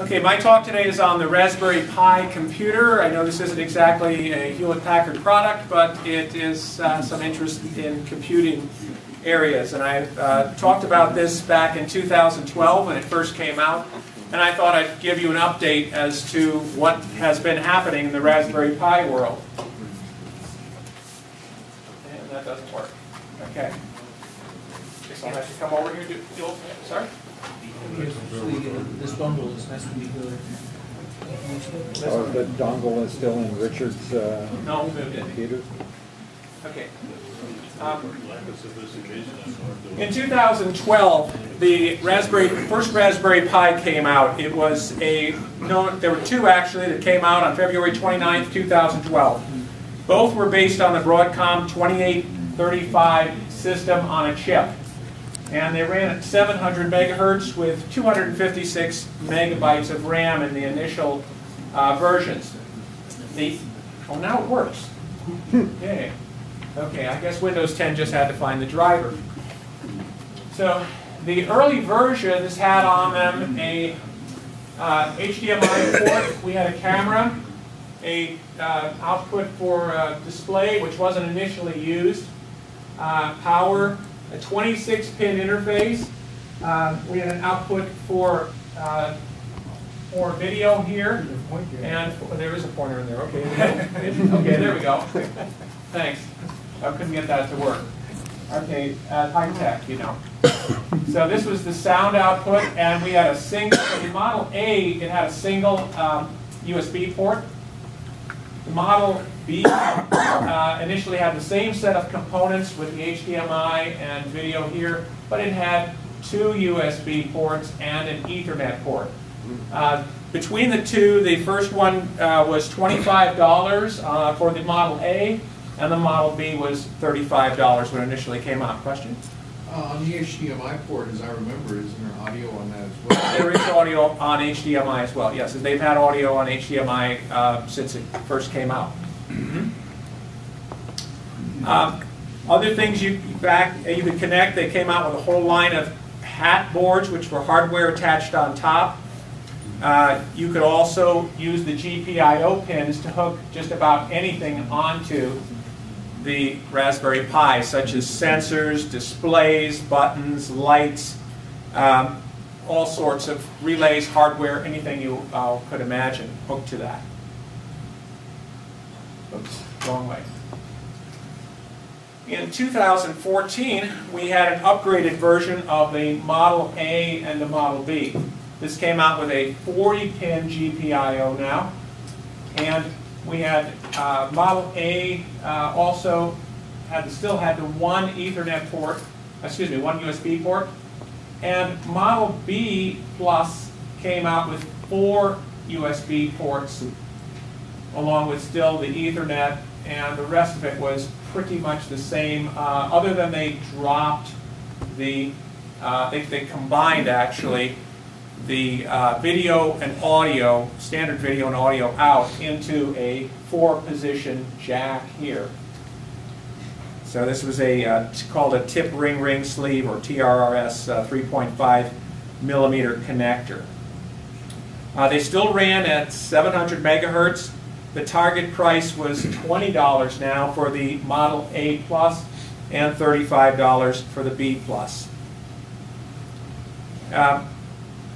Okay, my talk today is on the Raspberry Pi computer. I know this isn't exactly a Hewlett-Packard product, but it is some interest in computing areas. And I talked about this back in 2012 when it first came out, and I thought I'd give you an update as to what has been happening in the Raspberry Pi world. And that doesn't work. Okay. Guess I'll have to come over here to do sorry? This dongle is has to be good. Oh, the dongle is still in Richard's no, moved it. computer? Okay. In 2012, the first Raspberry Pi came out. It was there were two actually that came out on February 29th, 2012. Both were based on the Broadcom 2835 system on a chip. And they ran at 700 megahertz with 256 megabytes of RAM in the initial versions. Oh, now it works. Yay. Okay, I guess Windows 10 just had to find the driver. So the early versions had on them a HDMI port. We had a camera, a output for display, which wasn't initially used, power, a 26-pin interface. We had an output for video here, and there is a pointer in there. Okay, okay, there we go. Thanks. I couldn't get that to work. Okay, high tech, you know. So this was the sound output, and we had a single. In Model A, it had a single USB port. The Model B initially had the same set of components with the HDMI and video here, but it had two USB ports and an Ethernet port. Between the two, the first one was $25 for the Model A, and the Model B was $35 when it initially came out. Question? On the HDMI port, as I remember, isn't there audio on that as well? There is audio on HDMI as well, yes. They've had audio on HDMI since it first came out. Other things you could connect, they came out with a whole line of hat boards, which were hardware attached on top. You could also use the GPIO pins to hook just about anything onto the Raspberry Pi, such as sensors, displays, buttons, lights, all sorts of relays, hardware, anything you could imagine hooked to that. Oops, wrong way. In 2014, we had an upgraded version of the Model A and the Model B. This came out with a 40-pin GPIO now, and we had Model A also still had the one Ethernet port, excuse me, one USB port, and Model B Plus came out with 4 USB ports, along with still the Ethernet, and the rest of it was pretty much the same, other than they dropped the, they combined actually the video and audio, standard video and audio out into a 4-position jack here. So this was called a tip ring sleeve, or TRRS 3.5 millimeter connector. They still ran at 700 megahertz. The target price was $20 now for the Model A Plus and $35 for the B Plus.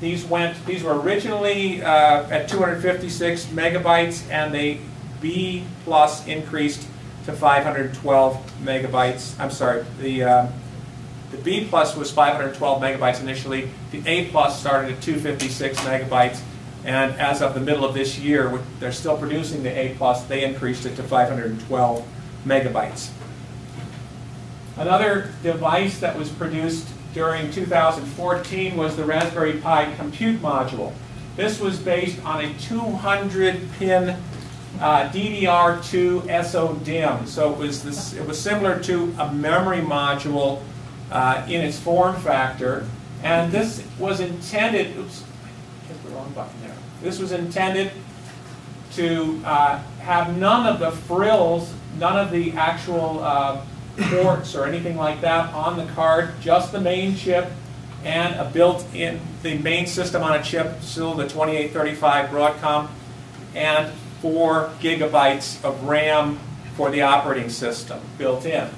These were originally at 256 megabytes, and the B Plus increased to 512 megabytes. I'm sorry, the B Plus was 512 megabytes initially. The A Plus started at 256 megabytes, and as of the middle of this year, they're still producing the A Plus. They increased it to 512 megabytes. Another device that was produced during 2014 was the Raspberry Pi Compute Module. This was based on a 200-pin DDR2 SO-DIMM. So it was similar to a memory module in its form factor, and this was intended. Oops, hit the wrong button there. This was intended to have none of the frills, none of the actual ports or anything like that on the card, just the main chip and a built-in, the main system on a chip, still the 2835 Broadcom, and 4 gigabytes of RAM for the operating system built in.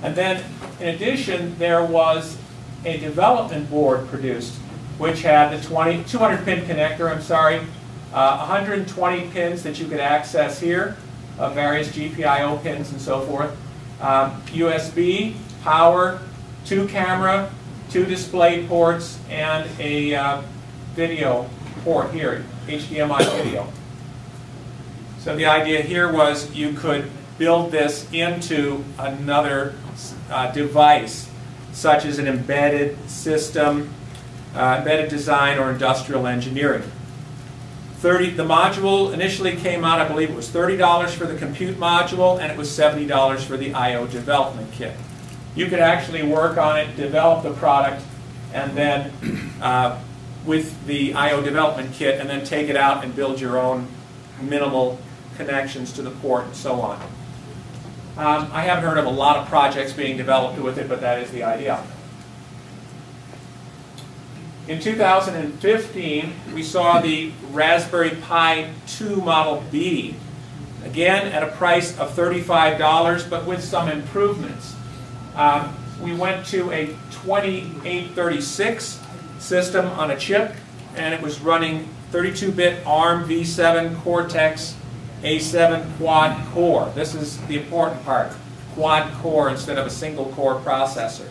And then, in addition, there was a development board produced, which had the 200-pin connector, 120 pins that you could access here, various GPIO pins and so forth, USB, power, 2 camera, 2 display ports, and a video port here, HDMI video. So the idea here was you could build this into another device, such as an embedded system, embedded design, or industrial engineering. The module initially came out, I believe it was $30 for the compute module, and it was $70 for the I/O development kit. You could actually work on it, develop the product, and then with the I/O development kit, and then take it out and build your own minimal connections to the port and so on. I haven't heard of a lot of projects being developed with it, but that is the idea. In 2015, we saw the Raspberry Pi 2 Model B, again at a price of $35, but with some improvements. We went to a 2836 system on a chip, and it was running 32-bit ARM v7 Cortex A7 quad core. This is the important part, quad core instead of a single core processor,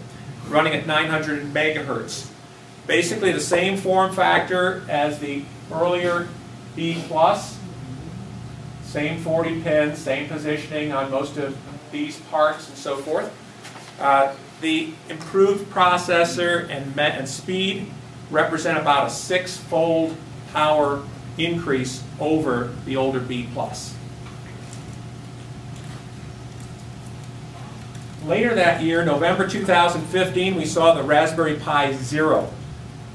running at 900 megahertz. Basically the same form factor as the earlier B+, same 40 pins, same positioning on most of these parts and so forth. The improved processor and speed represent about a 6-fold power increase over the older B+. Later that year, November 2015, we saw the Raspberry Pi Zero.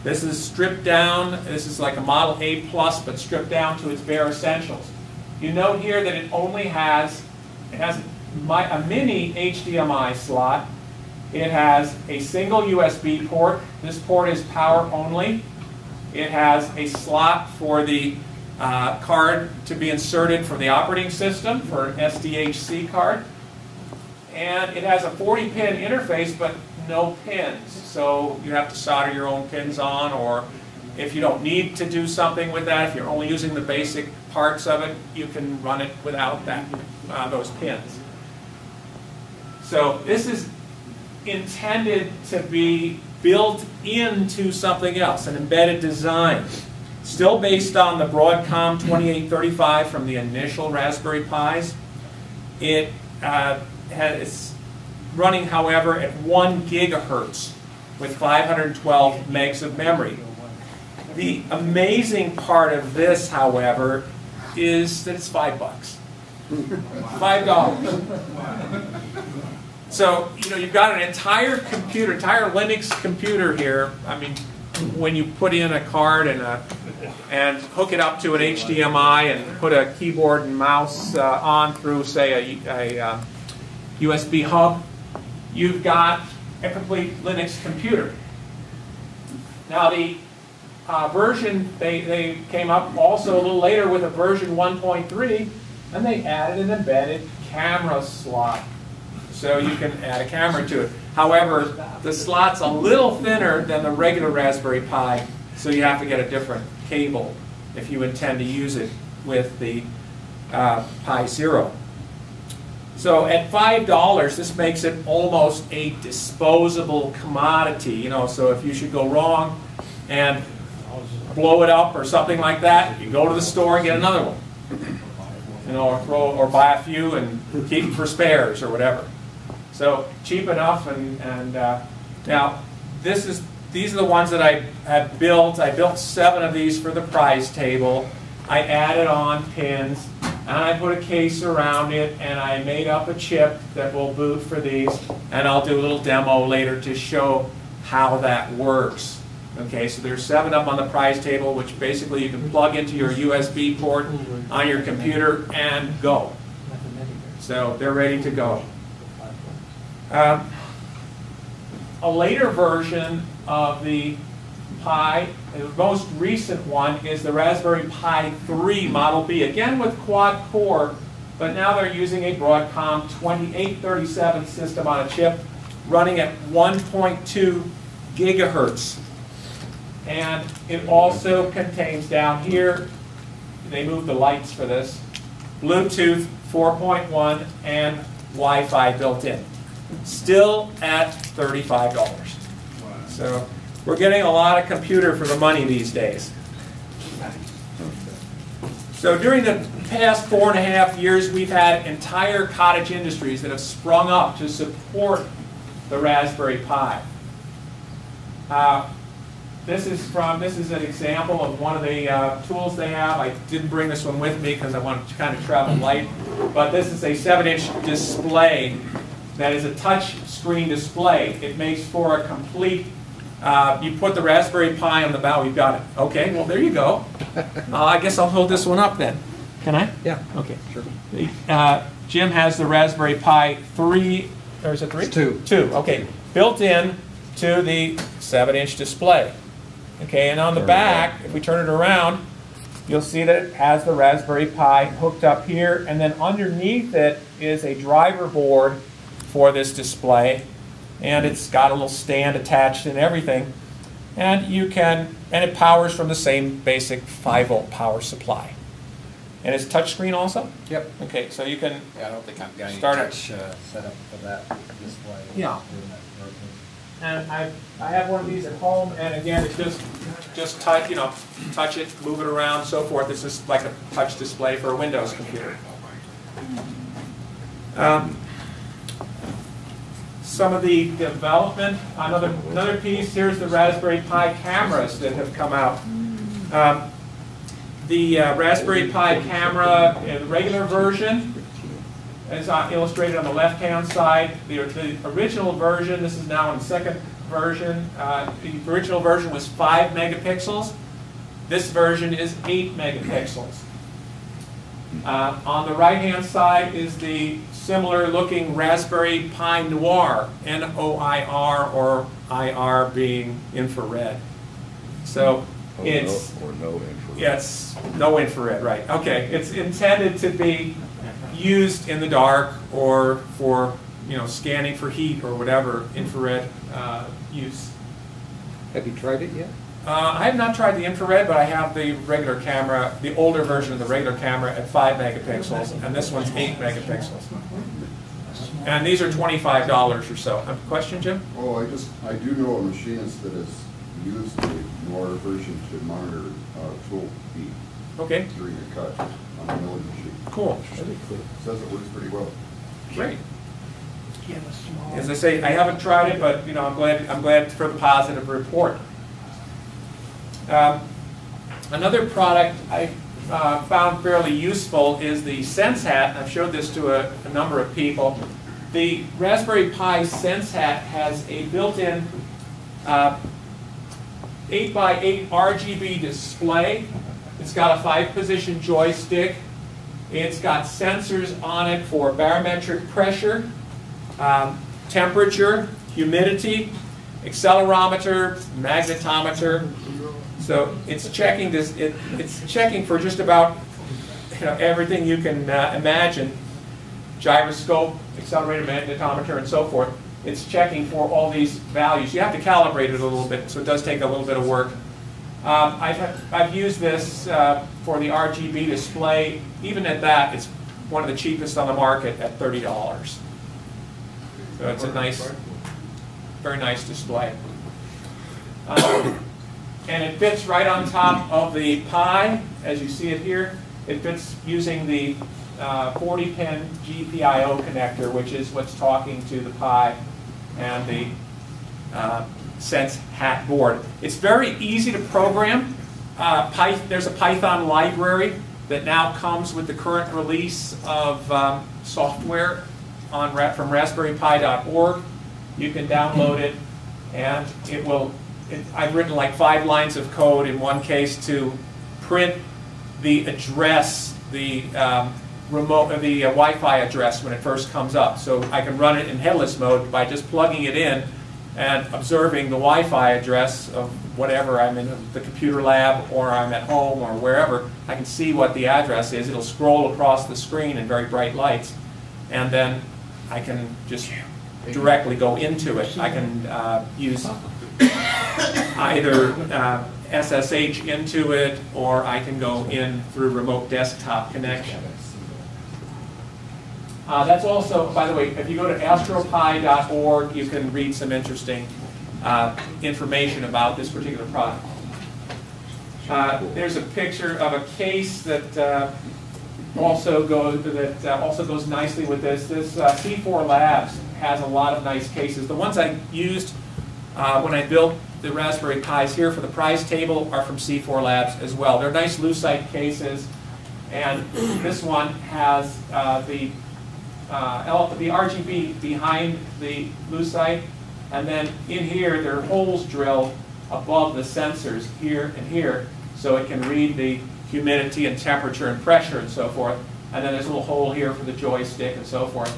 This is stripped down. This is like a Model A+, but stripped down to its bare essentials. You note here that it only has, a mini HDMI slot. It has a single USB port. This port is power only. It has a slot for the card to be inserted for the operating system, for an SDHC card. And it has a 40-pin interface, but no pins. So you have to solder your own pins on, or if you don't need to do something with that, if you're only using the basic parts of it, you can run it without that, those pins. So this is intended to be built into something else, an embedded design. Still based on the Broadcom 2835 from the initial Raspberry Pis. It is running, however, at 1 gigahertz with 512 megs of memory. The amazing part of this, however, is that it's $5. $5. So, you know, you've got an entire computer, entire Linux computer here. I mean, when you put in a card and hook it up to an HDMI and put a keyboard and mouse on through, say, a USB hub, you've got a complete Linux computer. Now the version, they came up also a little later with a version 1.3, and they added an embedded camera slot. So you can add a camera to it. However, the slot's a little thinner than the regular Raspberry Pi, so you have to get a different cable if you intend to use it with the Pi Zero. So at $5, this makes it almost a disposable commodity. You know, so if you should go wrong and blow it up or something like that, you go to the store and get another one. You know, or buy a few and keep them for spares or whatever. So cheap enough, and now these are the ones that I have built. I built 7 of these for the prize table. I added on pins, and I put a case around it, and I made up a chip that will boot for these, and I'll do a little demo later to show how that works. Okay, so there's 7 up on the prize table, which basically you can plug into your USB port on your computer and go. So they're ready to go. A later version of the Pi. The most recent one is the Raspberry Pi 3 Model B, again with quad core, but now they're using a Broadcom 2837 system on a chip running at 1.2 gigahertz. And it also contains down here, they moved the lights for this, Bluetooth 4.1 and Wi-Fi built in. Still at $35. Wow. So we're getting a lot of computer for the money these days. So during the past 4.5 years, we've had entire cottage industries that have sprung up to support the Raspberry Pi. This is an example of one of the tools they have. I didn't bring this one with me because I wanted to kind of travel light. But this is a 7-inch display that is a touch screen display. It makes for a complete, you put the Raspberry Pi on the bow, you've got it. Okay, well there you go. I guess I'll hold this one up then. Can I? Yeah. Okay. Sure. Jim has the Raspberry Pi 3, or is it 3? It's 2. 2, okay. Built in to the 7-inch display. Okay, and on the back, if we turn it around, you'll see that it has the Raspberry Pi hooked up here, and then underneath it is a driver board for this display, and it's got a little stand attached and everything, and it powers from the same basic 5-volt power supply. And it's touchscreen also? Yep. Okay, so you can Yeah, I don't think I've got any start it. touch set up for that display. Yeah. And I have one of these at home, and again, it's just touch, touch it, move it around, so forth. It's just like a touch display for a Windows computer. Some of the development, another piece. Here's the Raspberry Pi cameras that have come out. The Raspberry Pi camera, the regular version, is illustrated on the left-hand side. The original version, this is now in the second version, the original version was 5 megapixels. This version is 8 megapixels. On the right-hand side is the similar-looking Raspberry Pi Noir, N-O-I-R, or I-R being infrared. So it's... Or no infrared. Yes, no infrared, right. Okay, it's intended to be used in the dark or for scanning for heat or whatever infrared use. Have you tried it yet? I have not tried the infrared, but I have the regular camera, the older version of the regular camera at 5 megapixels, and this one's 8 megapixels. And these are $25 or so. Question, Jim? Oh, I do know a machinist that has used the Noir version to monitor tool heat Okay, during a cut on a milling machine. cool. Says it works pretty well. Great. As I say, I haven't tried it, but I'm glad for the positive report. Another product I found fairly useful is the Sense Hat. I've showed this to a number of people. The Raspberry Pi Sense Hat has a built-in 8x8 RGB display. It's got a 5-position joystick. It's got sensors on it for barometric pressure, temperature, humidity, accelerometer, magnetometer. So it's checking this. It's checking for just about everything you can imagine: gyroscope, accelerator, magnetometer, and so forth. It's checking for all these values. You have to calibrate it a little bit, so it does take a little bit of work. I've used this for the RGB display. Even at that, it's one of the cheapest on the market at $30. So it's a nice, very nice display. And it fits right on top of the Pi, as you see it here. It fits using the 40-pin GPIO connector, which is what's talking to the Pi and the Sense Hat board. It's very easy to program. There's a Python library that now comes with the current release of software from hpcalc.org. You can download it, and it will. I've written like 5 lines of code in one case to print the address, the Wi-Fi address when it first comes up. So I can run it in headless mode by just plugging it in, and observing the Wi-Fi address of whatever I'm in the computer lab or I'm at home or wherever, I can see what the address is. It'll scroll across the screen in very bright lights, and then I can just directly go into it. I can use either SSH into it, or I can go in through remote desktop connection. That's also, by the way, if you go to astropie.org, you can read some interesting information about this particular product. There's a picture of a case that also goes nicely with this. This C4 Labs has a lot of nice cases. The ones I used when I built the Raspberry Pis here for the prize table are from C4 Labs as well. They're nice lucite cases, and this one has the RGB behind the lucite, and then in here there are holes drilled above the sensors here and here, so it can read the humidity and temperature and pressure and so forth. And then there's a little hole here for the joystick and so forth.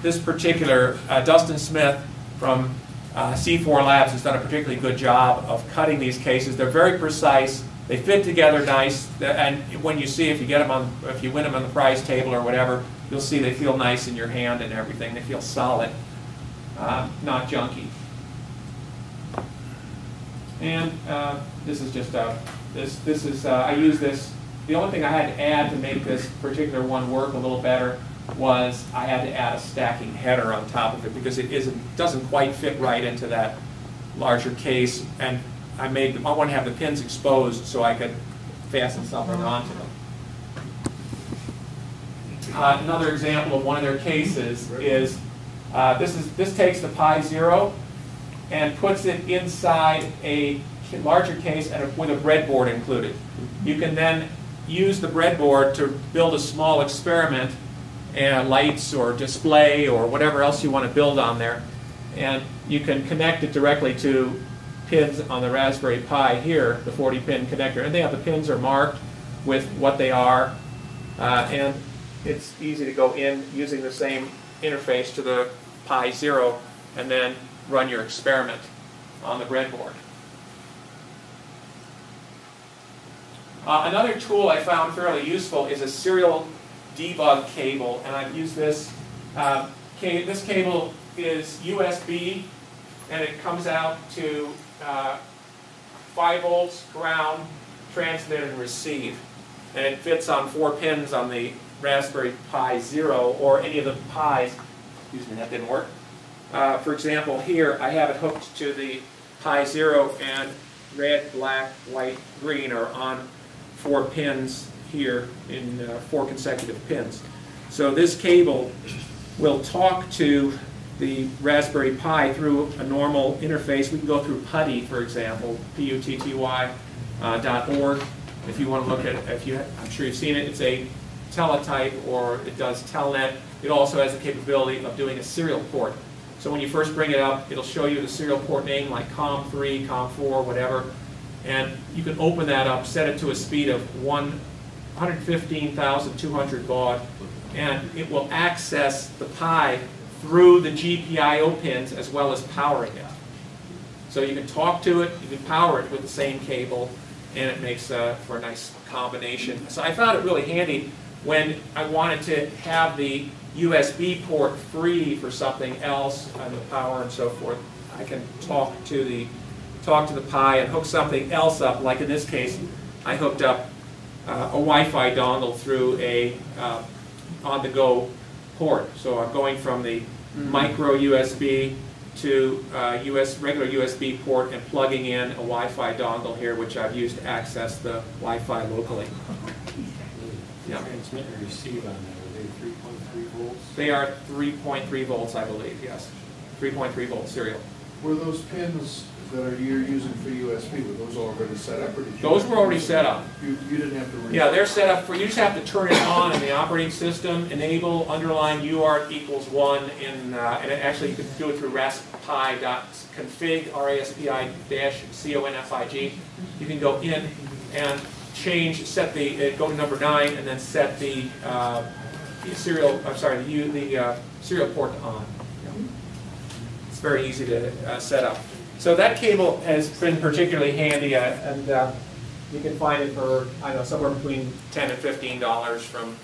This particular Dustin Smith from C4 Labs has done a particularly good job of cutting these cases. They're very precise. They fit together nice, and when you see, if you win them on the prize table or whatever, you'll see they feel nice in your hand and everything. They feel solid, not junky. And this is just I use this. The only thing I had to add to make this particular one work a little better was I had to add a stacking header on top of it, because it doesn't quite fit right into that larger case, and I want to have the pins exposed so I could fasten something onto them. Another example of one of their cases is this takes the Pi 0 and puts it inside a larger case and with a breadboard included. You can then use the breadboard to build a small experiment, and lights or display or whatever else you want to build on there, and you can connect it directly to pins on the Raspberry Pi here, the 40-pin connector, and the pins are marked with what they are, and it's easy to go in using the same interface to the Pi 0 and then run your experiment on the breadboard. Another tool I found fairly useful is a serial debug cable, and I've used this. This cable is USB, and it comes out to 5 volts, ground, transmit, and receive. And it fits on 4 pins on the Raspberry Pi 0 or any of the Pis. Excuse me, that didn't work. For example, here I have it hooked to the Pi 0, and red, black, white, green are on 4 pins here in 4 consecutive pins. So this cable will talk to the Raspberry Pi through a normal interface. We can go through PuTTY, for example, PUTTY.org. If you want to look at it, I'm sure you've seen it. It's a teletype, or it does telnet. It also has the capability of doing a serial port. So when you first bring it up, it'll show you the serial port name like COM3, COM4, whatever. And you can open that up, set it to a speed of 115,200 baud, and it will access the Pi through the GPIO pins as well as powering it. So you can talk to it, you can power it with the same cable, and it makes for a nice combination. So I found it really handy when I wanted to have the USB port free for something else, and the power and so forth. I can talk to the Pi and hook something else up. Like in this case, I hooked up a Wi-Fi dongle through a on-the-go port. So I'm going from the micro USB to regular USB port and plugging in a Wi-Fi dongle here, which I've used to access the Wi-Fi locally. Yeah. Transmit and receive on that, are they 3.3 volts? They are 3.3 volts, I believe, yes. 3.3 volt serial. Were those pins that you're using for USB, were those already set up, or did you? Those were already set up. You didn't have to. Yeah, they're set up for, you just have to turn it on in the operating system, enable underline UART equals 1 and actually you can do it through raspi.config, RASPI-CONFIG. You can go in and go to number 9 and then set the serial port to on. Yeah. It's very easy to set up. So that cable has been particularly handy, and you can find it for, I don't know, somewhere between $10 and $15 from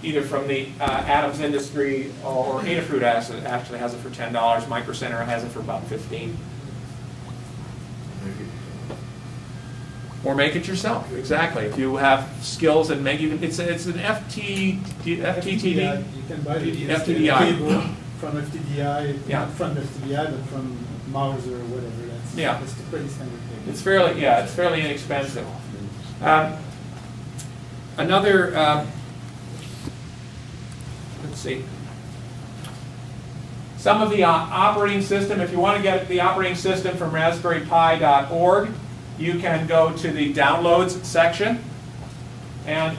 either from the Adams Industry, or Adafruit actually has it for $10. Micro Center has it for about $15. Or make it yourself. Exactly. If you have skills and make you, it's an FTTD. You can buy the FTDI. cable from FTDI, Yeah. not from FTDI, but from Mauser or whatever. That's the pretty standard cable. It's fairly inexpensive. Another. Let's see. Some of the operating system. If you want to get the operating system from raspberrypi.org. You can go to the downloads section and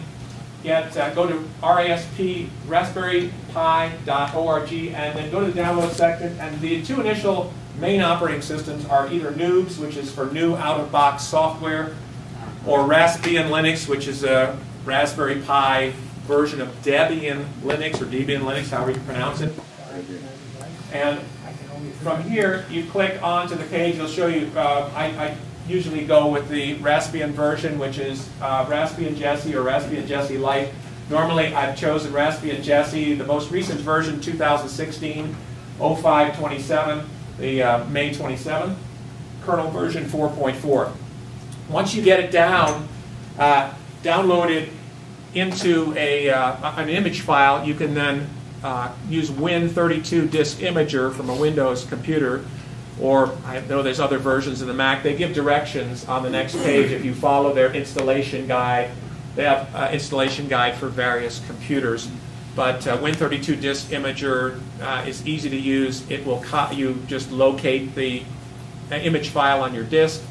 go to raspberrypi.org, and then go to the download section. And the two initial main operating systems are either Noobs, which is for new out-of-box software, or Raspbian Linux, which is a Raspberry Pi version of Debian Linux, or Debian Linux, however you pronounce it. And from here, you click onto the page. It'll show you. I usually go with the Raspbian version, which is Raspbian Jessie or Raspbian Jessie Lite. Normally, I've chosen Raspbian Jessie. The most recent version, 2016, 0527, the May 27, kernel version 4.4. Once you get it down, download it into an image file, you can then use Win32 Disk Imager from a Windows computer. Or I know there's other versions of the Mac. They give directions on the next page if you follow their installation guide. They have an installation guide for various computers. But Win32 Disk Imager is easy to use. It will you just locate the image file on your disk,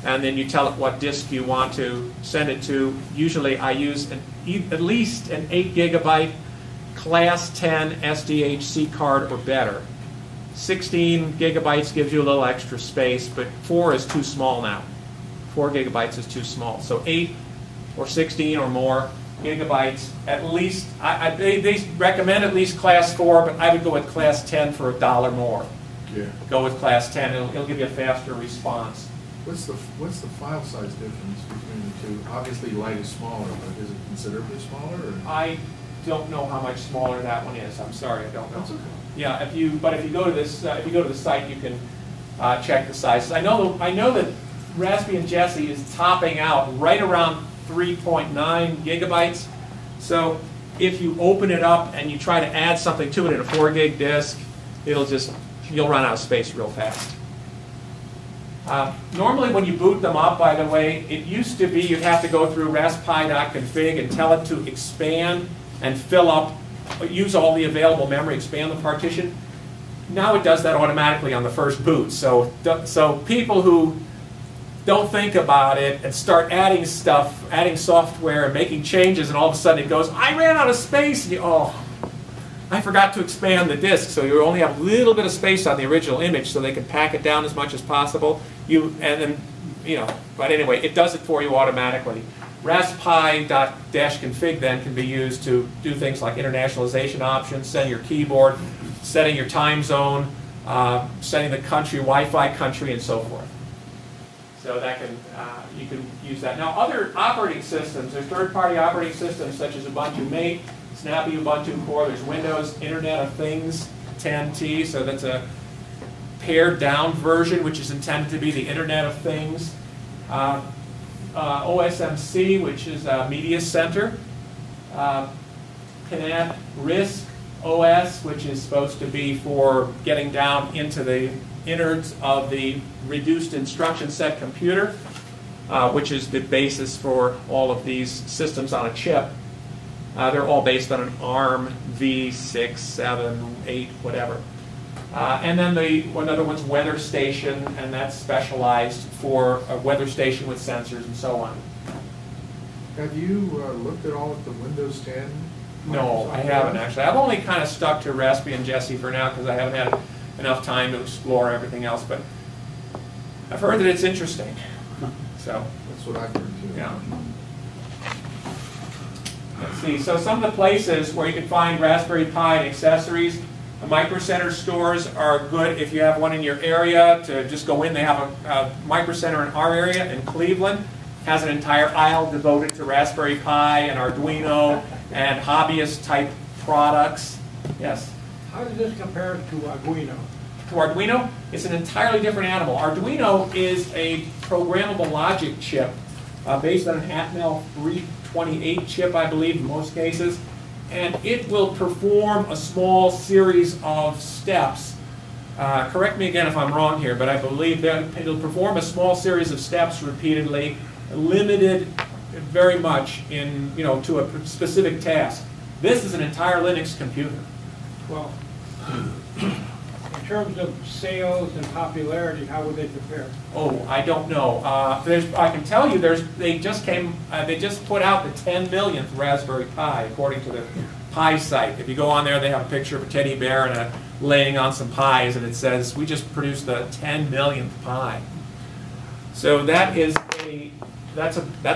and then you tell it what disk you want to send it to. Usually I use at least an 8 gigabyte Class 10 SDHC card or better. 16 gigabytes gives you a little extra space, but 4 is too small now. 4 gigabytes is too small. So 8 or 16 or more gigabytes, at least. They recommend at least Class 4, but I would go with Class 10 for $1 more. Yeah. Go with Class 10. It'll give you a faster response. What's the file size difference between the two? Obviously, Lite is smaller, but is it considerably smaller? Or? I don't know how much smaller that one is. I'm sorry, I don't know. That's okay. Yeah, if you go to this, if you go to the site, you can check the sizes. I know that Raspbian Jessie is topping out right around 3.9 gigabytes. So if you open it up and you try to add something to it in a 4 gig disk, you'll run out of space real fast. Normally when you boot them up, by the way, it used to be you'd have to go through raspi.config and tell it to expand and fill up, use all the available memory, expand the partition. Now it does that automatically on the first boot. So people who don't think about it and start adding stuff, adding software and making changes, and all of a sudden it goes, I ran out of space, and I forgot to expand the disk. So you only have a little bit of space on the original image so they can pack it down as much as possible. But anyway, it does it for you automatically. Raspi.config then can be used to do things like internationalization options, setting your keyboard, setting your time zone, setting the country, Wi-Fi country, and so forth. So that you can use that. Now, other operating systems, there's third-party operating systems such as Ubuntu Mate, Snappy Ubuntu Core. There's Windows Internet of Things 10T, so that's a pared down version, which is intended to be the Internet of Things. OSMC, which is a media center. Connect RISC OS, which is supposed to be for getting down into the innards of the reduced instruction set computer, which is the basis for all of these systems on a chip. They're all based on an ARM v6, 7, 8, whatever. And then another one's Weather Station, and that's specialized for a weather station with sensors and so on. Have you looked at all at the Windows 10? No, I haven't actually. I've only kind of stuck to Raspbian Jessie for now because I haven't had enough time to explore everything else. But I've heard that it's interesting. So that's what I've heard too. Yeah. Let's see. So some of the places where you can find Raspberry Pi and accessories. The Micro Center stores are good if you have one in your area to just go in. They have a Micro Center in our area in Cleveland. Has an entire aisle devoted to Raspberry Pi and Arduino and hobbyist type products. Yes? How does this compare to Arduino? To Arduino, it's an entirely different animal. Arduino is a programmable logic chip based on an Handheld 328 chip, I believe, in most cases. And it will perform a small series of steps. Correct me again if I'm wrong here, but I believe that it'll perform a small series of steps repeatedly, limited very much in, to a specific task. This is an entire Linux computer. Well, in terms of sales and popularity, how would they compare? Oh, I don't know. I can tell you, they just put out the 10 millionth Raspberry Pi, according to the Pi site. If you go on there, they have a picture of a teddy bear and laying on some pies, and it says, "We just produced the 10 millionth Pi." So that's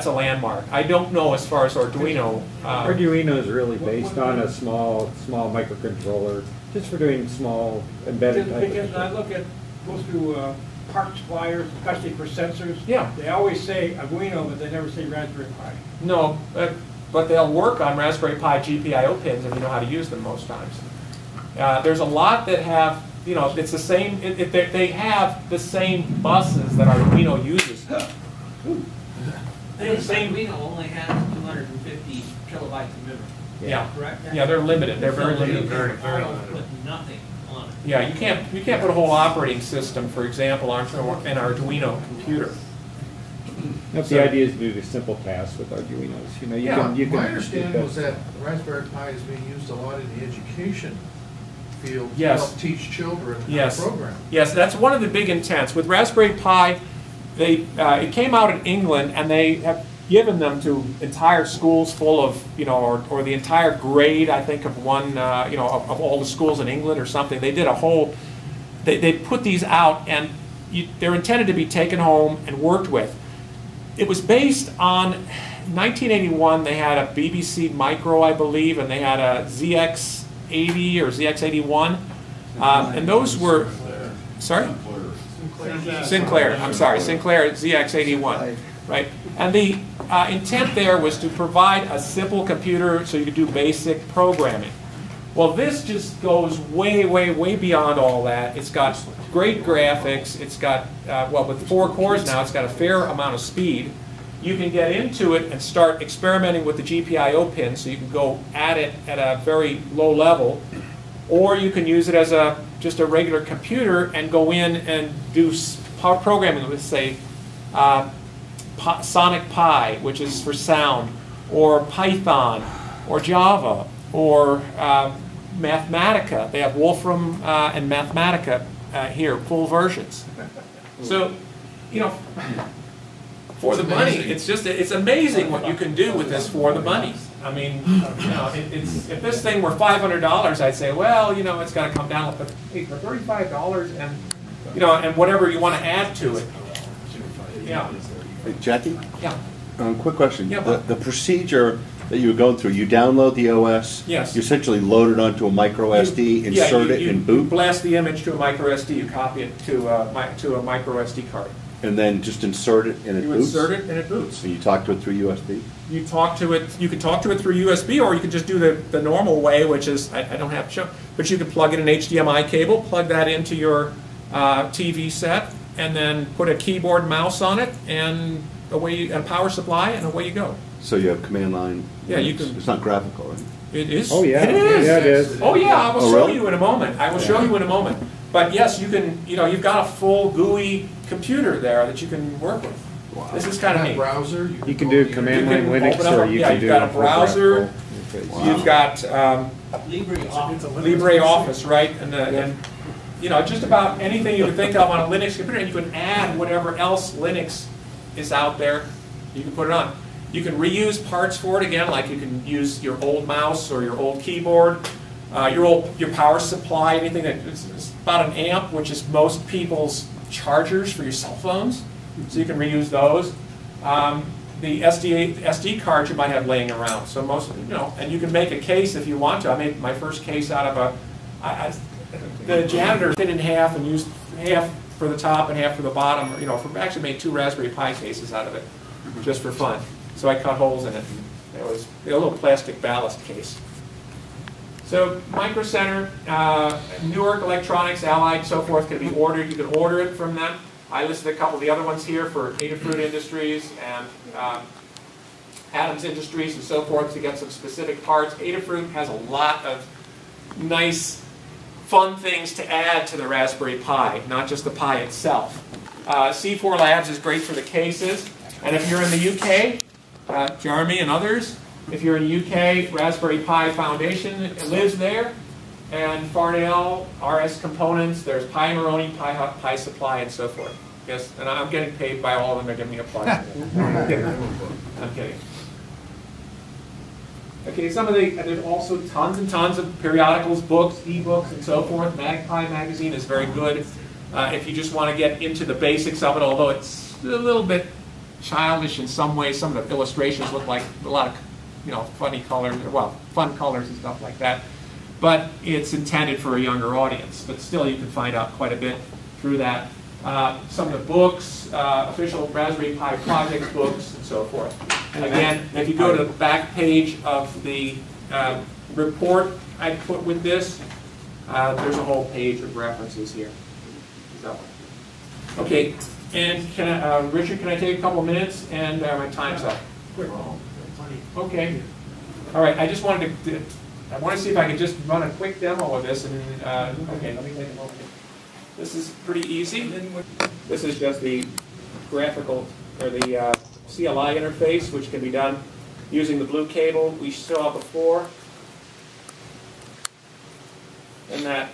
a landmark. I don't know as far as Arduino. Arduino is really based on a small microcontroller, just for doing small embedded type of Because stuff. I go through parts suppliers, especially for sensors. Yeah. They always say Arduino, but they never say Raspberry Pi. No, but they'll work on Raspberry Pi GPIO pins if you know how to use them most times. There's a lot that have, it's the same, they have the same buses that Arduino uses. Arduino only has 250 kilobytes of memory. Yeah, Correct? yeah, they're limited. They're very So you limited. can very almost limited. put nothing on it. Yeah, you can't put a whole operating system, for example, on an Arduino computer. Nope, the idea is to do the simple tasks with Arduinos. You can My understanding was that Raspberry Pi is being used a lot in the education field to Yes. help teach children how Yes. to program. Yes, that's one of the big intents. With Raspberry Pi, it came out in England, and they have given them to entire schools full of, or the entire grade, I think, of one, of all the schools in England or something. They did a whole, they put these out, and they're intended to be taken home and worked with. It was based on 1981. They had a BBC Micro, I believe, and they had a ZX80 or ZX81, and those were, sorry? Sinclair, I'm sorry, Sinclair ZX81, right? And the intent there was to provide a simple computer so you could do basic programming. Well, this just goes way, way, way beyond all that. It's got great graphics. It's got, with 4 cores now, it's got a fair amount of speed. You can get into it and start experimenting with the GPIO pin, so you can go at it at a very low level. Or you can use it as just a regular computer and go in and do programming with, say, Sonic Pi, which is for sound, or Python, or Java, or Mathematica. They have Wolfram and Mathematica here, full versions. So, for the money, it's amazing what you can do with this for the money. I mean, if this thing were $500, I'd say, well, it's got to come down. But hey, for $35, and and whatever you want to add to it, yeah. Hey, Jackie? Yeah. Quick question. Yeah, the procedure that you were going through, you download the OS, yes. You essentially load it onto a micro SD, insert it, and boot? You blast the image to a micro SD, you copy it to a micro SD card. And then just insert it and it boots? You insert it and it boots. And you talk to it through USB? You can talk to it through USB, or you can just do the normal way, which is, I don't have to show, but you can plug in an HDMI cable, plug that into your TV set, and then put a keyboard and mouse on it, and a power supply, and away you go. So you have command line? Yeah, you can. It's not graphical, right? It is. Oh yeah, it is. Yeah, it is. Oh yeah, I will show really? you in a moment. I will show you in a moment. But yes, you can. You've got a full GUI computer there that you can work with. Wow. This is kind of neat. Browser. You can do command line Linux, or you can do. You've got a browser. Wow. You've got LibreOffice, right? And just about anything you can think of on a Linux computer, and you can add whatever else Linux is out there. You can put it on. You can reuse parts for it again, like you can use your old mouse or your old keyboard, your power supply, anything it's about an amp, which is most people's chargers for your cell phones. So you can reuse those. The SD card you might have laying around. So most, and you can make a case if you want to. I made my first case out of the janitor fit in half and used half for the top and half for the bottom. You know, actually made 2 Raspberry Pi cases out of it, just for fun. So I cut holes in it. And it was a little plastic ballast case. So Micro Center, Newark Electronics, Allied, so forth, can be ordered. You can order it from them. I listed a couple of the other ones here for Adafruit Industries and Adams Industries and so forth to get some specific parts. Adafruit has a lot of nice, fun things to add to the Raspberry Pi, not just the Pi itself. C4 Labs is great for the cases. And if you're in the UK, Jeremy and others, if you're in the UK, Raspberry Pi Foundation lives there. And Farnell, RS Components, there's Pi Moroni, Pi Supply, and so forth. Yes, and I'm getting paid by all of them. They're giving me applause. I'm kidding. Okay, there's also tons and tons of periodicals, books, e-books, and so forth. Magpie magazine is very good if you just want to get into the basics of it, although it's a little bit childish in some ways. Some of the illustrations look like a lot of, funny colors, well, fun colors and stuff like that. But it's intended for a younger audience. But still, you can find out quite a bit through that. Some of the books, official Raspberry Pi project books, and so forth. And again, if you go to the back page of the report I put with this, there's a whole page of references here. So, okay, and Richard, can I take a couple of minutes? And my time's up. Okay. All right. I just wanted to. I want to see if I can just run a quick demo of this. And okay, let me take a moment. This is pretty easy. This is just the graphical or the CLI interface, which can be done using the blue cable we saw before. And that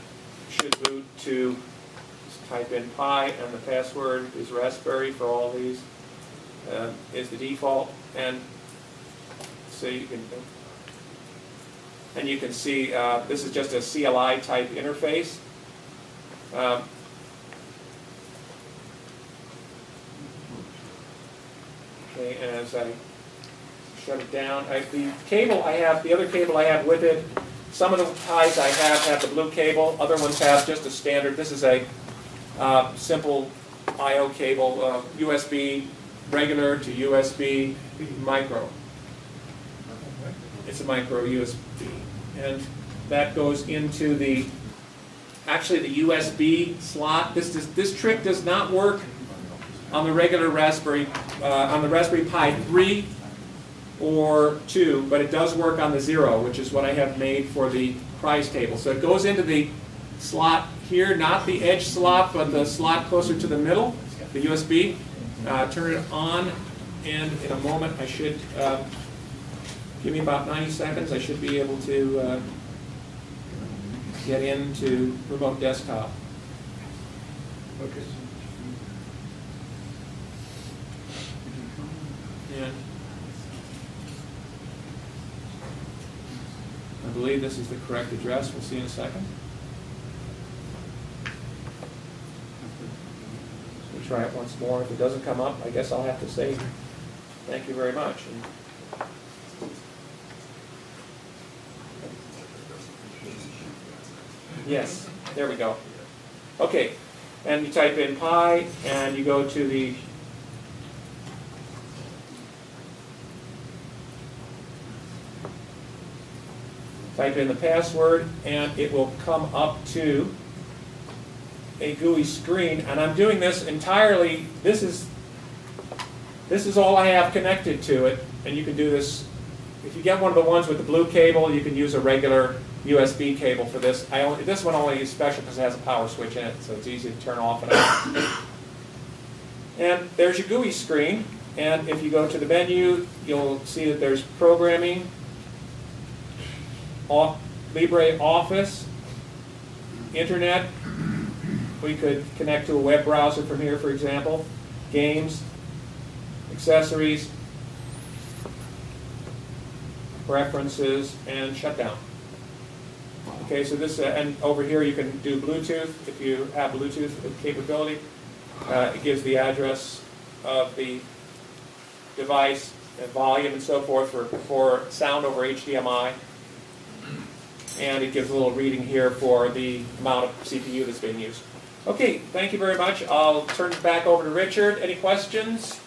should boot to, just type in Pi, and the password is Raspberry for all these, is the default. And so you can see this is just a CLI type interface. Okay, and as I shut it down, the other cable I have with it, some of the Pis I have the blue cable, other ones have just a standard. This is a simple I/O cable, USB regular to USB micro. It's a micro USB, and that goes into the USB slot. This trick does not work on the regular Raspberry, on the Raspberry Pi 3 or 2, but it does work on the 0, which is what I have made for the prize table. So it goes into the slot here, not the edge slot, but the slot closer to the middle, the USB. Turn it on, and in a moment I should, give me about 90 seconds, I should be able to get into remote desktop. Okay. And I believe this is the correct address. We'll see in a second. We'll try it once more. If it doesn't come up, I guess I'll have to say thank you very much. Yes, there we go. Okay, and you type in Pi, and you go to the type in the password, and it will come up to a GUI screen. And I'm doing this entirely. This is all I have connected to it, and you can do this. If you get one of the ones with the blue cable, you can use a regular USB cable for this. This one only is special because it has a power switch in it, so it's easy to turn off and on. And there's your GUI screen. And if you go to the menu, you'll see that there's programming, LibreOffice, Internet. We could connect to a web browser from here, for example. Games, accessories, preferences, and shutdown. Okay, so this, and over here you can do Bluetooth if you have Bluetooth capability. It gives the address of the device and volume and so forth for sound over HDMI. and it gives a little reading here for the amount of CPU that's being used. Okay, thank you very much. I'll turn it back over to Richard. Any questions?